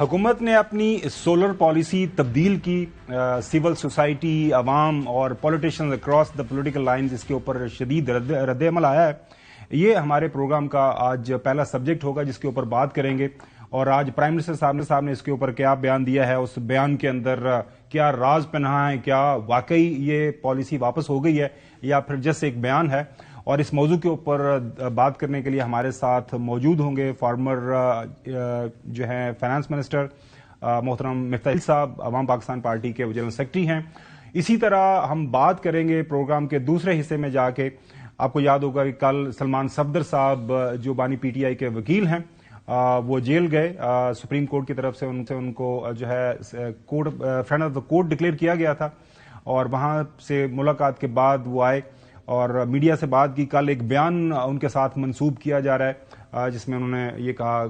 حکومت نے اپنی سولر پالیسی تبدیل کی، سول سوسائٹی، عوام اور politicians across the political lines اس کے اوپر شدید رد عمل آیا ہے۔ یہ ہمارے پروگرام کا آج پہلا سبجیکٹ ہوگا جس کے اوپر بات کریں گے، اور آج پرائم منسٹر صاحب نے اس کے اوپر کیا بیان دیا ہے، اس بیان کے اندر کیا راز پنہا ہے، کیا واقعی یہ پالیسی واپس ہو گئی ہے یا پھر جس ایک بیان ہے۔ اور اس موضوع کے اوپر بات کرنے کے لیے ہمارے ساتھ موجود ہوں گے فارمر جو ہیں فائنانس منسٹر محترم مفتاح صاحب، عوام پاکستان پارٹی کے جنرل سیکرٹری ہیں۔ اسی طرح ہم بات کریں گے پروگرام کے دوسرے حصے میں جا کے، آپ کو یاد ہوگا کہ کل سلمان صفدر صاحب جو بانی پی ٹی آئی کے وکیل ہیں وہ جیل گئے، سپریم کورٹ کی طرف سے ان کو جو ہے friend of the court declare کیا گیا تھا، اور وہاں سے ملاقات کے بعد وہ آئے اور میڈیا سے بات کی۔ کل ایک بیان ان کے ساتھ منسوب کیا جا رہا ہے جس میں انہوں نے یہ کہا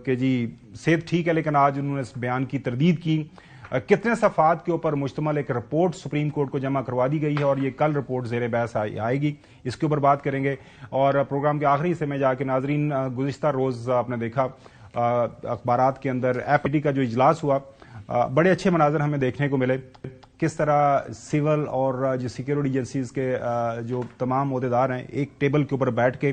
کہ جی صحت ٹھیک ہے، لیکن آج انہوں نے اس بیان کی تردید کی۔ کتنے صفحات کے اوپر مشتمل ایک رپورٹ سپریم کورٹ کو جمع کروا دی گئی ہے، اور یہ کل رپورٹ زیر بحث آئے گی، اس کے اوپر بات کریں گے۔ اور پروگرام کے آخری حصے میں جا کے ناظرین، گزشتہ روز آپ نے دیکھا اخبارات کے اندر ایف ٹی کا جو اجلاس ہوا، بڑے اچھے مناظر ہمیں دیکھنے کو ملے، کس طرح سول اور جو سیکیورٹی ایجنسیز کے جو تمام عہدیدار ہیں ایک ٹیبل کے اوپر بیٹھ کے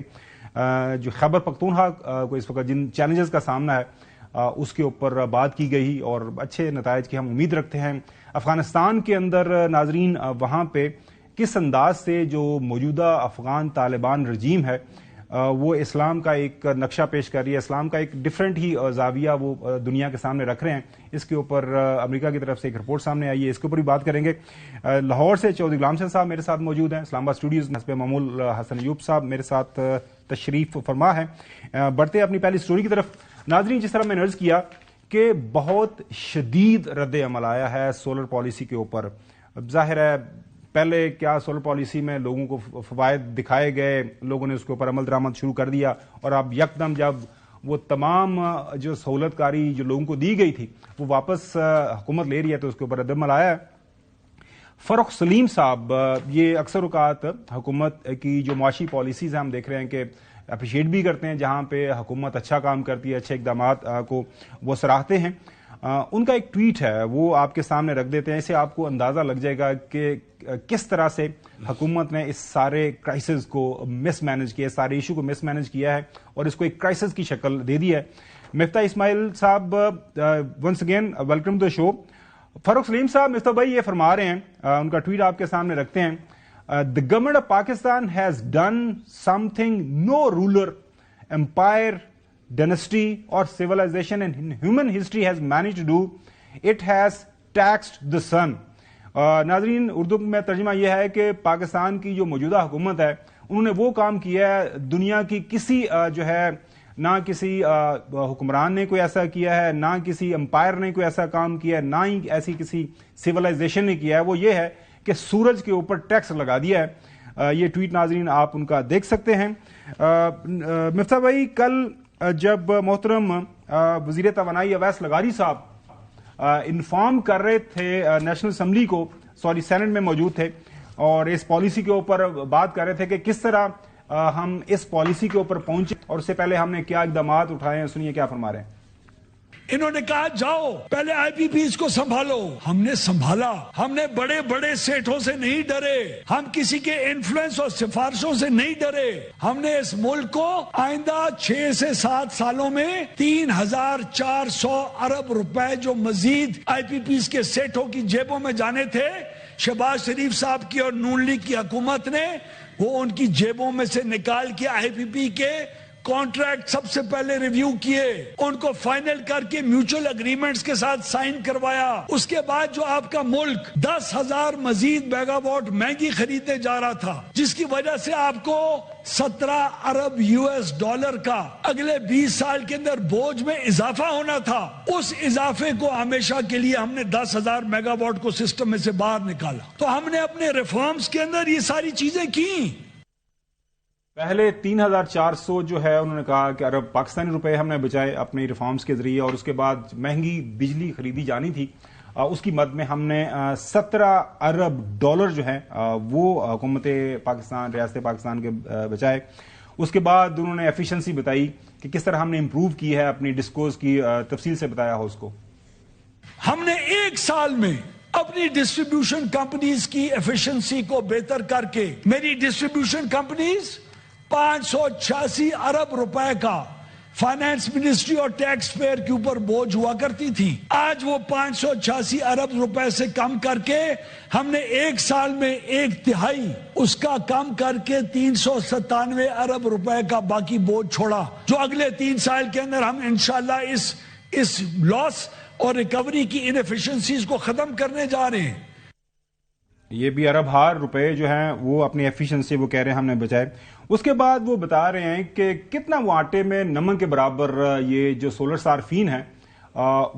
جو خیبر پختونخوا کو اس وقت جن چیلنجز کا سامنا ہے اس کے اوپر بات کی گئی، اور اچھے نتائج کی ہم امید رکھتے ہیں۔ افغانستان کے اندر ناظرین وہاں پہ کس انداز سے جو موجودہ افغان طالبان رجیم ہے وہ اسلام کا ایک نقشہ پیش کر رہی ہے، اسلام کا ایک ڈفرینٹ ہی زاویہ وہ دنیا کے سامنے رکھ رہے ہیں، اس کے اوپر امریکہ کی طرف سے ایک رپورٹ سامنے آئی ہے، اس کے اوپر بھی بات کریں گے۔ لاہور سے چودھری غلام حسین صاحب میرے ساتھ موجود ہیں، اسلام آباد اسٹوڈیوز حسب معمول حسن ایوب صاحب میرے ساتھ تشریف فرما ہے۔ بڑھتے ہیں اپنی پہلی سٹوری کی طرف۔ ناظرین، جس طرح میں نے عرض کیا کہ بہت شدید رد عمل آیا ہے سولر پالیسی کے اوپر۔ ظاہر ہے پہلے کیا سولر پالیسی میں لوگوں کو فوائد دکھائے گئے، لوگوں نے اس کے اوپر عمل درآمد شروع کر دیا، اور اب یکدم جب وہ تمام جو سہولت کاری جو لوگوں کو دی گئی تھی وہ واپس حکومت لے رہی ہے تو اس کے اوپر رد عمل آیا ہے۔ فروخ سلیم صاحب، یہ اکثر اوقات حکومت کی جو معاشی پالیسیز ہیں ہم دیکھ رہے ہیں کہ اپریشیٹ بھی کرتے ہیں، جہاں پہ حکومت اچھا کام کرتی ہے، اچھے اقدامات کو وہ سراہتے ہیں۔ ان کا ایک ٹویٹ ہے وہ آپ کے سامنے رکھ دیتے ہیں، اسے آپ کو اندازہ لگ جائے گا کہ کس طرح سے حکومت نے اس سارے کرائسس کو مس مینج کیا، سارے ایشو کو مس مینج کیا ہے اور اس کو ایک کرائسس کی شکل دے دی ہے۔ مفتاح اسماعیل صاحب، once again welcome to the show. Farrukh Saleem صاحب، مفتاح بھائی یہ فرما رہے ہیں، ان کا ٹویٹ آپ کے سامنے رکھتے ہیں، The government of Pakistan has done something no ruler, empire, dynasty or civilization in human history has managed to do. It has taxed the sun. ناظرین، اردو میں ترجمہ یہ ہے کہ پاکستان کی جو موجودہ حکومت ہے انہوں نے وہ کام کیا ہے دنیا کی کسی جو ہے نہ کسی حکمران نے کوئی ایسا کیا ہے، نہ کسی امپائر نے کوئی ایسا کام کیا ہے، نہ ہی ایسی کسی سیولائزیشن نے کیا ہے، وہ یہ ہے کہ سورج کے اوپر ٹیکس لگا دیا ہے۔ یہ ٹویٹ ناظرین آپ ان کا دیکھ سکتے ہیں۔ مفتاح بھائی، کل جب محترم وزیر توانائی اویس لغاری صاحب انفارم کر رہے تھے نیشنل اسمبلی کو، سینٹ میں موجود تھے، اور اس پالیسی کے اوپر بات کر رہے تھے کہ کس طرح ہم اس پالیسی کے اوپر پہنچے اور اس سے پہلے ہم نے کیا اقدامات اٹھائے ہیں، سنیے کیا فرما رہے ہیں۔ انہوں نے کہا جاؤ پہلے آئی پی پیز کو سنبھالو۔ ہم نے سنبھالا، ہم نے بڑے بڑے سیٹھوں سے نہیں ڈرے، ہم کسی کے انفلوئنس اور سفارشوں سے نہیں ڈرے۔ ہم نے اس ملک کو آئندہ 6 سے 7 سالوں میں 3400 ارب روپے جو مزید آئی پی پیز کے سیٹھوں کی جیبوں میں جانے تھے، شہباز شریف صاحب کی اور نون لیگ کی حکومت نے وہ ان کی جیبوں میں سے نکال کے آئی پی پی کے کانٹریکٹ سب سے پہلے ریویو کیے، ان کو فائنل کر کے میوچل اگریمنٹس کے ساتھ سائن کروایا۔ اس کے بعد جو آپ کا ملک 10,000 مزید میگا واٹ مہنگی خریدنے جا رہا تھا، جس کی وجہ سے آپ کو 17 ارب US ڈالر کا اگلے 20 سال کے اندر بوجھ میں اضافہ ہونا تھا، اس اضافے کو ہمیشہ کے لیے ہم نے 10,000 میگا واٹ کو سسٹم میں سے باہر نکالا۔ تو ہم نے اپنے ریفارمز کے اندر یہ ساری چیزیں کی۔ پہلے 3,400 جو ہے انہوں نے کہا کہ ارب پاکستانی روپے ہم نے بچائے اپنی ریفارمز کے ذریعے، اور اس کے بعد مہنگی بجلی خریدی جانی تھی اس کی مد میں ہم نے 17 ارب ڈالر جو ہیں وہ حکومت پاکستان، ریاست پاکستان کے بچائے۔ اس کے بعد انہوں نے ایفیشنسی بتائی کہ کس طرح ہم نے امپروو کی ہے اپنی ڈسکوز کی تفصیل سے بتایا ہو اس کو. ہم نے 1 سال میں اپنی ڈسٹریبیوشن کمپنیز کی ایفیشنسی کو بہتر کر کے میری ڈسٹریبیوشن کمپنیز 586 ارب روپے کا فائنانس منسٹری اور ٹیکس پیئر کے اوپر بوجھ ہوا کرتی تھی. آج وہ 586 ارب روپے سے کم کر کے ہم نے 1 سال میں 1/3 اس کا کم کر کے 397 ارب روپے کا باقی بوجھ چھوڑا, جو اگلے 3 سال کے اندر ہم انشاءاللہ اس لاس اور ریکوری کی انیفیشنسیز کو ختم کرنے جا رہے ہیں. یہ بھی ارب ہار روپے جو ہیں وہ اپنی ایفیشنسی وہ کہہ رہے ہیں ہم نے بچائے. اس کے بعد وہ بتا رہے ہیں کہ کتنا وہ آٹے میں نمک کے برابر یہ جو سولر صارفین ہیں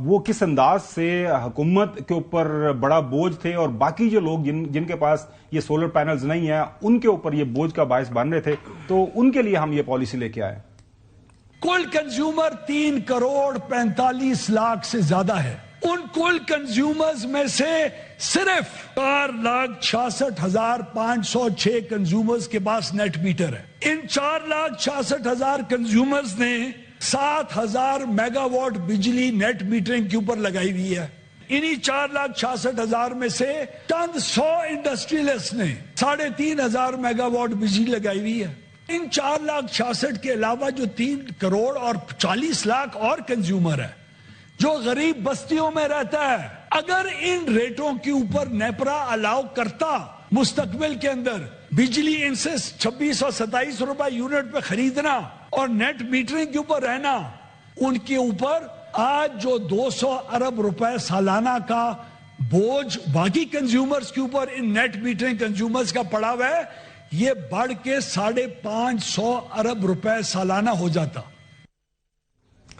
وہ کس انداز سے حکومت کے اوپر بڑا بوجھ تھے, اور باقی جو لوگ جن کے پاس یہ سولر پینلز نہیں ہیں ان کے اوپر یہ بوجھ کا باعث بن رہے تھے. تو ان کے لیے ہم یہ پالیسی لے کے آئے. کل کنزیومر 3 کروڑ 45 لاکھ سے زیادہ ہے. ان کل کنزیومرز میں سے صرف 4,66,506 کنزیومرز کے پاس نیٹ میٹر ہے. ان 4,66,000 کنزیومرز نے 7,000 میگا واٹ بجلی نیٹ میٹرنگ کے اوپر لگائی ہوئی ہے. انہی 4,66,000 میں سے چند 100 انڈسٹریلسٹ نے 3,500 میگا واٹ بجلی لگائی ہوئی ہے. ان 4,66,000 کے علاوہ جو 3 کروڑ اور 40 لاکھ اور کنزیومر ہے جو غریب بستیوں میں رہتا ہے, اگر ان ریٹوں کے اوپر نیپرا الاؤ کرتا مستقبل کے اندر بجلی ان سے 26 اور 27 روپے یونٹ پہ خریدنا اور نیٹ میٹرنگ کے اوپر رہنا, ان کے اوپر آج جو 200 ارب روپے سالانہ کا بوجھ باقی کنزیومرز کے اوپر ان نیٹ میٹرنگ کنزیومرز کا پڑا ہوا ہے, یہ بڑھ کے 550 ارب روپے سالانہ ہو جاتا.